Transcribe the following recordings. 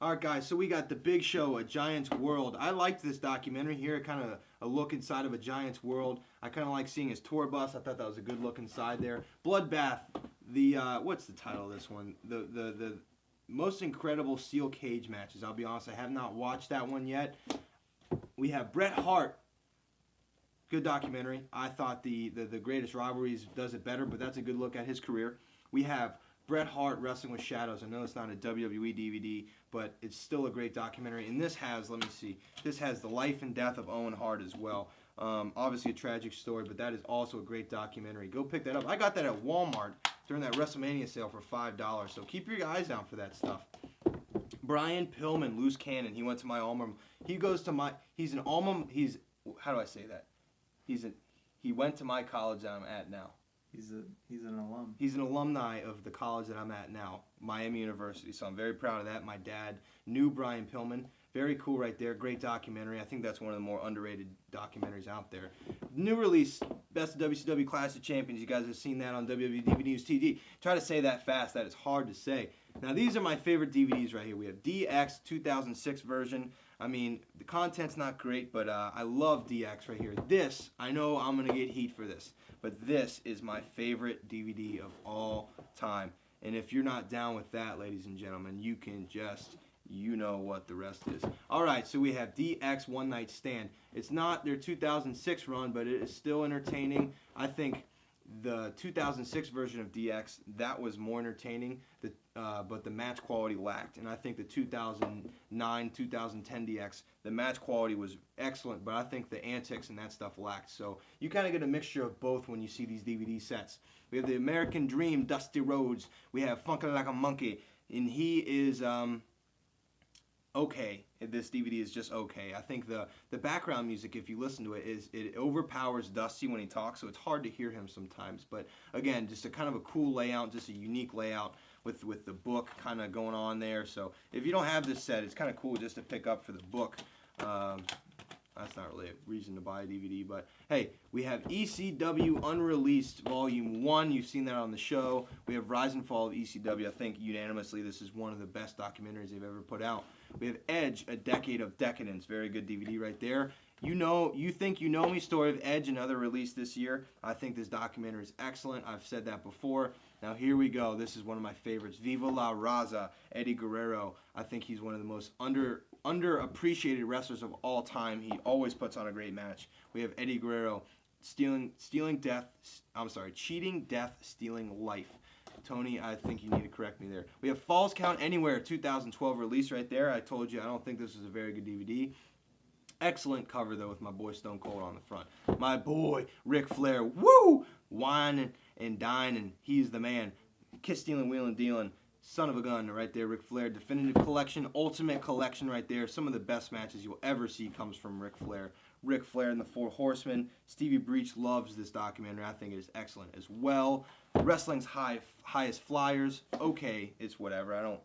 All right, guys, so we got The Big Show, A Giant's World. I liked this documentary here, kind of a look inside of a giant's world. I kind of like seeing his tour bus. I thought that was a good look inside there. Bloodbath, what's the title of this one? The most incredible steel cage matches. I'll be honest, I have not watched that one yet. We have Bret Hart. Good documentary. I thought the Greatest Rivalries does it better, but that's a good look at his career. We have Bret Hart Wrestling with Shadows. I know it's not a WWE DVD, but it's still a great documentary. And this has, let me see, this has the life and death of Owen Hart as well. Obviously a tragic story, but that is also a great documentary. Go pick that up. I got that at Walmart during that WrestleMania sale for $5. So keep your eyes out for that stuff. Brian Pillman, loose cannon. He went to my alma. He goes to my. He's an alma. He's how do I say that? He went to my college that I'm at now. He's an alum. He's an alumni of the college that I'm at now, Miami University. So I'm very proud of that. My dad knew Brian Pillman. Very cool right there. Great documentary. I think that's one of the more underrated documentaries out there. New release, Best of WCW Clash of Champions. You guys have seen that on WWE DVD News TV. Try to say that fast. That is hard to say. Now, these are my favorite DVDs right here. We have DX 2006 version. I mean, the content's not great, but I love DX right here. This, I know I'm going to get heat for this, but this is my favorite DVD of all time. And if you're not down with that, ladies and gentlemen, you can just, you know what the rest is. All right, so we have DX One Night Stand. It's not their 2006 run, but it is still entertaining. I think the 2006 version of DX, that was more entertaining, but the match quality lacked. And I think the 2009, 2010 DX, the match quality was excellent, but I think the antics and that stuff lacked. So you kind of get a mixture of both when you see these DVD sets. We have the American Dream, Dusty Rhodes. We have Funkin' Like a Monkey, and he is okay. This DVD is just okay. I think the background music, if you listen to it, it overpowers Dusty when he talks, so it's hard to hear him sometimes. But again, just a kind of a cool layout, just a unique layout with the book kind of going on there. So if you don't have this set, it's kind of cool just to pick up for the book. That's not really a reason to buy a DVD, but hey, we have ECW Unreleased Volume 1. You've seen that on the show. We have Rise and Fall of ECW. I think unanimously this is one of the best documentaries they've ever put out. We have Edge, A Decade of Decadence. Very good DVD right there. You Think You Know Me, Story of Edge, another release this year. I think this documentary is excellent. I've said that before. Now here we go. This is one of my favorites. Viva La Raza, Eddie Guerrero. I think he's one of the most underappreciated wrestlers of all time. He always puts on a great match. We have Eddie Guerrero, cheating, death, stealing life. Tony, I think you need to correct me there. We have Falls Count Anywhere, 2012 release right there. I told you I don't think this is a very good DVD. Excellent cover, though, with my boy Stone Cold on the front. My boy, Ric Flair, woo! Whining and dining. He's the man. Kiss stealing, wheeling, dealing. Son of a gun right there, Ric Flair. Definitive Collection, Ultimate Collection right there. Some of the best matches you'll ever see comes from Ric Flair. Ric Flair and the Four Horsemen. Stevie Breach loves this documentary. I think it is excellent as well. Wrestling's Highest Flyers. Okay, it's whatever. I don't,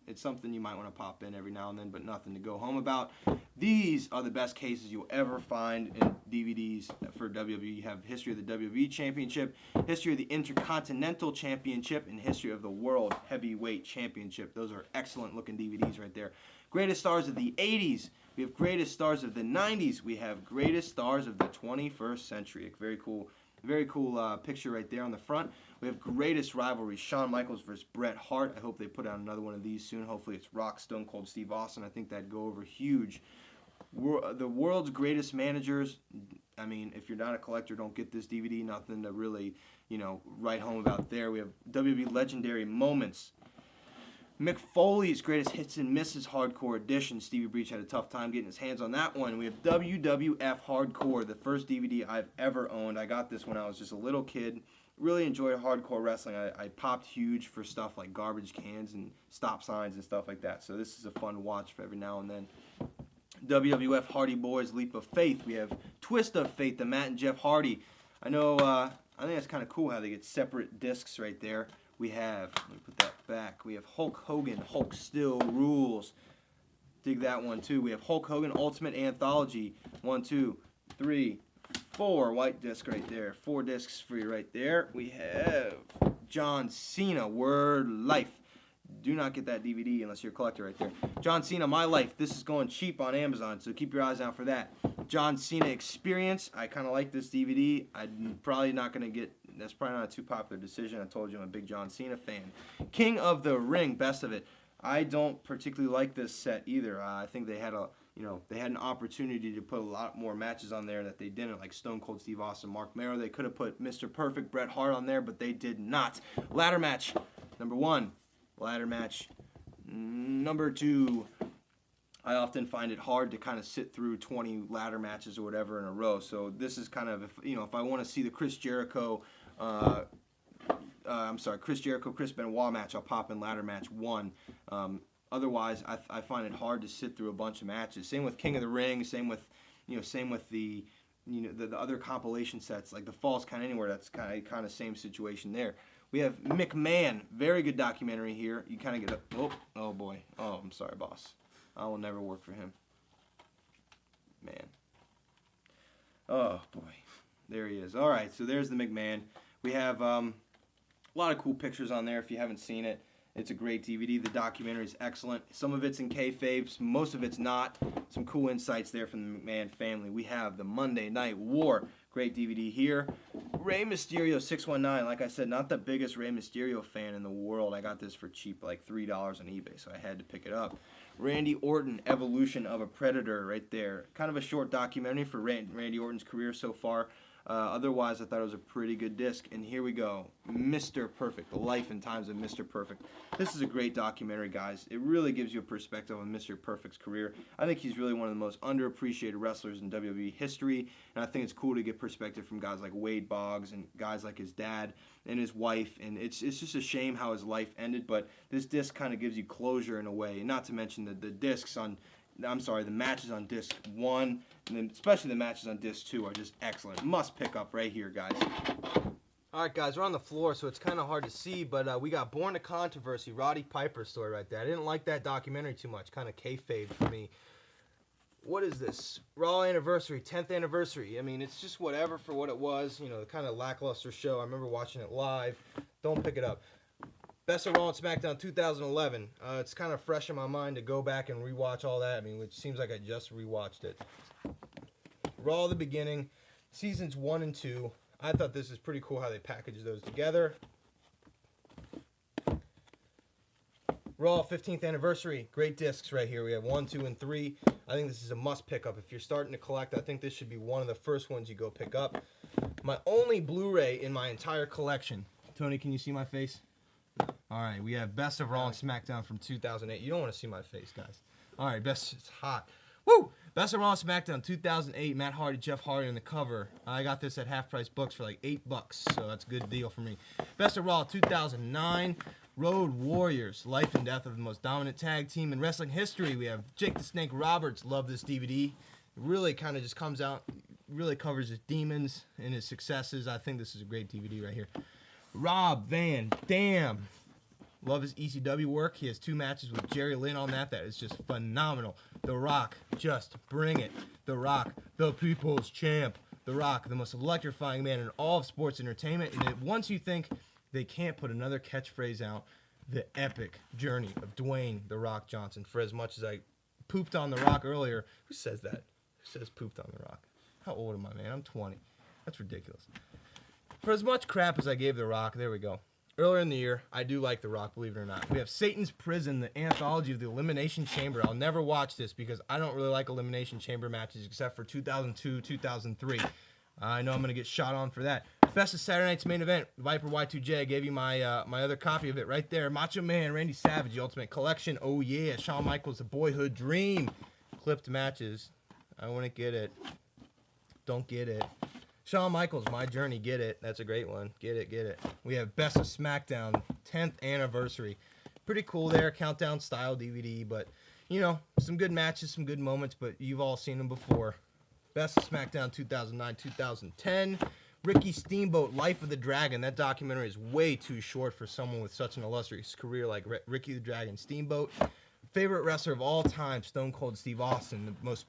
it's something you might want to pop in every now and then, but nothing to go home about. These are the best cases you'll ever find in DVDs for WWE. You have history of the WWE Championship, history of the Intercontinental Championship, and history of the World Heavyweight Championship. Those are excellent looking DVDs right there. Greatest stars of the 80s. We have greatest stars of the 90s. We have greatest stars of the 21st century. A very cool picture right there on the front. We have greatest rivalries. Shawn Michaels versus Bret Hart. I hope they put out another one of these soon. Hopefully it's Rock, Stone Cold, Steve Austin. I think that'd go over huge. The world's greatest managers. I mean, if you're not a collector, don't get this DVD. Nothing to really, write home about there. We have WWE Legendary Moments. Mick Foley's Greatest Hits and Misses Hardcore Edition. Stevie Breach had a tough time getting his hands on that one. We have WWF Hardcore, the first DVD I've ever owned. I got this when I was just a little kid. Really enjoyed hardcore wrestling. I popped huge for stuff like garbage cans and stop signs and stuff like that. So this is a fun watch for every now and then. WWF Hardy Boys Leap of Faith. We have Twist of Fate, the Matt and Jeff Hardy. I know, I think that's kind of cool how they get separate discs right there. We have, let me put that back, we have Hulk Hogan, Hulk Still Rules. Dig that one too. We have Hulk Hogan Ultimate Anthology. 1, 2, 3, 4 white disc right there. 4 discs for you right there. We have John Cena, Word Life. Do not get that DVD unless you're a collector right there. John Cena, My Life. This is going cheap on Amazon, so keep your eyes out for that. John Cena Experience. I kind of like this DVD. I'm probably not going to get... That's probably not a too popular decision. I told you I'm a big John Cena fan. King of the Ring. Best of it. I don't particularly like this set either. I think they had they had an opportunity to put a lot more matches on there that they didn't, like Stone Cold Steve Austin, Mark Mero. They could have put Mr. Perfect, Bret Hart on there, but they did not. Ladder match, number 1. Ladder match, number 2. I often find it hard to kind of sit through 20 ladder matches or whatever in a row. So this is kind of, if I want to see the Chris Jericho, Chris Jericho, Chris Benoit match, I'll pop in ladder match 1. Otherwise, I find it hard to sit through a bunch of matches. Same with King of the Ring. Same with the the other compilation sets like the Falls Count Anywhere. That's kind of same situation there. We have McMahon. Very good documentary here. You kind of get oh boy. Oh, I'm sorry, boss. I will never work for him. Man. Oh boy. There he is. All right. So there's the McMahon. We have a lot of cool pictures on there. If you haven't seen it. It's a great DVD. The documentary is excellent. Some of it's in kayfabe, most of it's not. Some cool insights there from the McMahon family. We have the Monday Night War. Great DVD here. Rey Mysterio 619. Like I said, not the biggest Rey Mysterio fan in the world. I got this for cheap, like $3 on eBay, so I had to pick it up. Randy Orton, Evolution of a Predator, right there. Kind of a short documentary for Randy Orton's career so far. Otherwise, I thought it was a pretty good disc. And here we go. Mr. Perfect. The Life and Times of Mr. Perfect. This is a great documentary, guys. It really gives you a perspective on Mr. Perfect's career. I think he's really one of the most underappreciated wrestlers in WWE history. And I think it's cool to get perspective from guys like Wade Boggs and guys like his dad and his wife. And it's just a shame how his life ended. But this disc kind of gives you closure in a way. And not to mention the discs on... the matches on disc 1, and then especially the matches on disc 2 are just excellent. Must pick up right here, guys. All right, guys, we're on the floor, so it's kind of hard to see, but we got Born to Controversy, Roddy Piper's story right there. I didn't like that documentary too much, kind of kayfabe for me. What is this? Raw Anniversary, 10th Anniversary. I mean, it's just whatever for what it was, the kind of lackluster show. I remember watching it live. Don't pick it up. Best of Raw and SmackDown 2011. It's kind of fresh in my mind to go back and rewatch all that. I mean, it seems like I just rewatched it. Raw the beginning, seasons 1 and 2. I thought this is pretty cool how they packaged those together. Raw 15th Anniversary. Great discs right here. We have 1, 2, and 3. I think this is a must pick up. If you're starting to collect, I think this should be one of the first ones you go pick up. My only Blu-ray in my entire collection. Tony, can you see my face? All right, we have Best of Raw and SmackDown from 2008. You don't want to see my face, guys. All right, it's hot. Woo! Best of Raw and SmackDown 2008. Matt Hardy, Jeff Hardy on the cover. I got this at Half Price Books for like $8, so that's a good deal for me. Best of Raw 2009. Road Warriors, Life and Death of the most dominant tag team in wrestling history. We have Jake the Snake Roberts. Love this DVD. It really kind of just comes out, really covers his demons and his successes. I think this is a great DVD right here. Rob Van Dam. Love his ECW work. He has 2 matches with Jerry Lynn on that. That is just phenomenal. The Rock, just bring it. The Rock, the people's champ. The Rock, the most electrifying man in all of sports entertainment. And once you think they can't put another catchphrase out, the epic journey of Dwayne The Rock Johnson. For as much as I pooped on The Rock earlier, who says that? Who says pooped on The Rock? How old am I, man? I'm 20. That's ridiculous. For as much crap as I gave The Rock, there we go. Earlier in the year, I do like The Rock, believe it or not. We have Satan's Prison, the anthology of the Elimination Chamber. I'll never watch this because I don't really like Elimination Chamber matches except for 2002, 2003. I know I'm going to get shot on for that. Best of Saturday Night's Main Event, Viper Y2J. I gave you my my other copy of it right there. Macho Man, Randy Savage, The Ultimate Collection. Oh yeah, Shawn Michaels, The Boyhood Dream. Clipped matches. I want to get it. Don't get it. Shawn Michaels, My Journey, get it. That's a great one. Get it, get it. We have Best of SmackDown, 10th Anniversary. Pretty cool there, countdown style DVD, but, some good matches, some good moments, but you've all seen them before. Best of SmackDown 2009-2010. Ricky Steamboat, Life of the Dragon. That documentary is way too short for someone with such an illustrious career like Ricky the Dragon Steamboat. Favorite wrestler of all time, Stone Cold Steve Austin. The most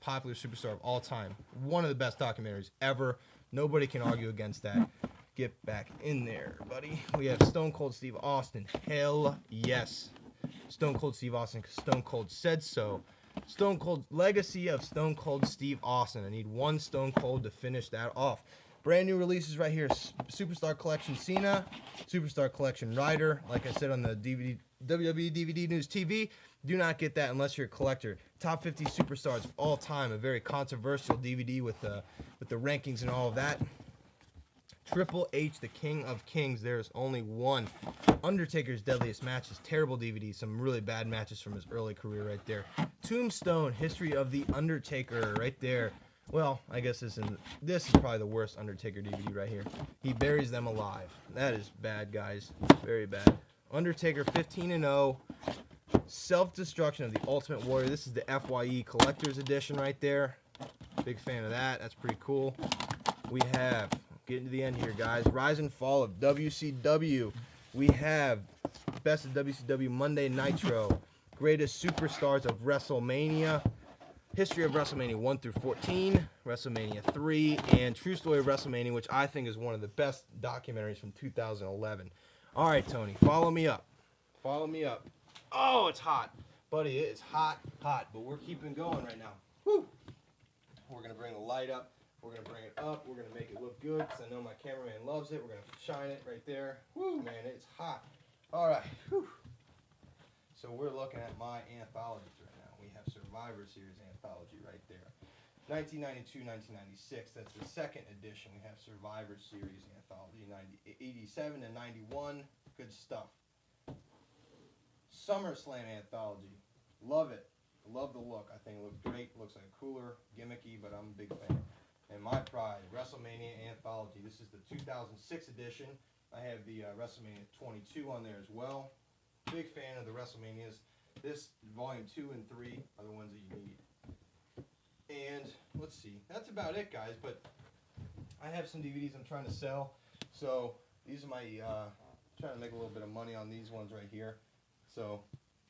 popular superstar of all time. One of the best documentaries ever. Nobody can argue against that. get back in there, buddy. We have Stone Cold Steve Austin. Hell yes. Stone Cold Steve Austin, because Stone Cold said so. Stone Cold legacy of Stone Cold Steve Austin. I need one Stone Cold to finish that off. Brand new releases right here. Superstar Collection Cena, Superstar Collection Ryder. Like I said on the WWE DVD News TV, do not get that unless you're a collector. Top 50 Superstars of all time. A very controversial DVD with the rankings and all of that. Triple H, the King of Kings. There's only one. Undertaker's Deadliest Matches. Terrible DVD. Some really bad matches from his early career right there. Tombstone, History of the Undertaker right there. Well, I guess this is probably the worst Undertaker DVD right here. He buries them alive. That is bad, guys. Very bad. Undertaker 15-0. Self-Destruction of the Ultimate Warrior. This is the FYE Collector's Edition right there. Big fan of that. That's pretty cool. We have, getting to the end here, guys, Rise and Fall of WCW. We have Best of WCW Monday Nitro. Greatest Superstars of WrestleMania. History of WrestleMania 1 through 14. WrestleMania 3. And True Story of WrestleMania, which I think is one of the best documentaries from 2011. All right, Tony, follow me up. Follow me up. Oh, it's hot. Buddy, it is hot, but we're keeping going right now. Woo! We're going to bring the light up. We're going to bring it up. We're going to make it look good because I know my cameraman loves it. We're going to shine it right there. Woo, man, it's hot. All right. Whew. So we're looking at my anthologies right now. We have Survivor Series anthology right there. 1992, 1996. That's the second edition. We have Survivor Series anthology. 87 and 91. Good stuff. SummerSlam anthology. Love it. Love the look. I think it looks great. Looks like cooler, gimmicky, but I'm a big fan. And My Pride, WrestleMania anthology. This is the 2006 edition. I have the WrestleMania 22 on there as well. Big fan of the WrestleManias. This, volume 2 and 3 are the ones that you need. And let's see. That's about it, guys. But I have some DVDs I'm trying to sell. So these are my, trying to make a little bit of money on these ones right here. So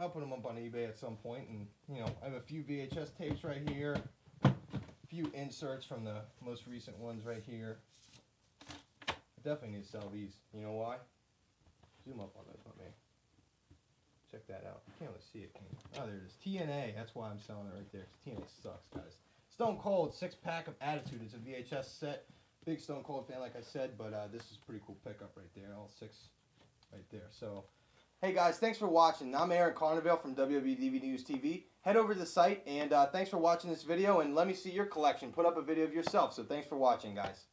I'll put them up on eBay at some point. And, you know, I have a few VHS tapes right here. A few inserts from the most recent ones right here. I definitely need to sell these. You know why? Zoom up on this with me. Check that out. I can't really see it. Oh, there it is. TNA. That's why I'm selling it right there. TNA sucks, guys. Stone Cold 6-pack of Attitude. It's a VHS set. Big Stone Cold fan, like I said, but this is a pretty cool pickup right there. All 6 right there. So, hey guys, thanks for watching. I'm Aaron Carnevale from WWE DVD News TV. Head over to the site, and thanks for watching this video, and let me see your collection. Put up a video of yourself. So thanks for watching, guys.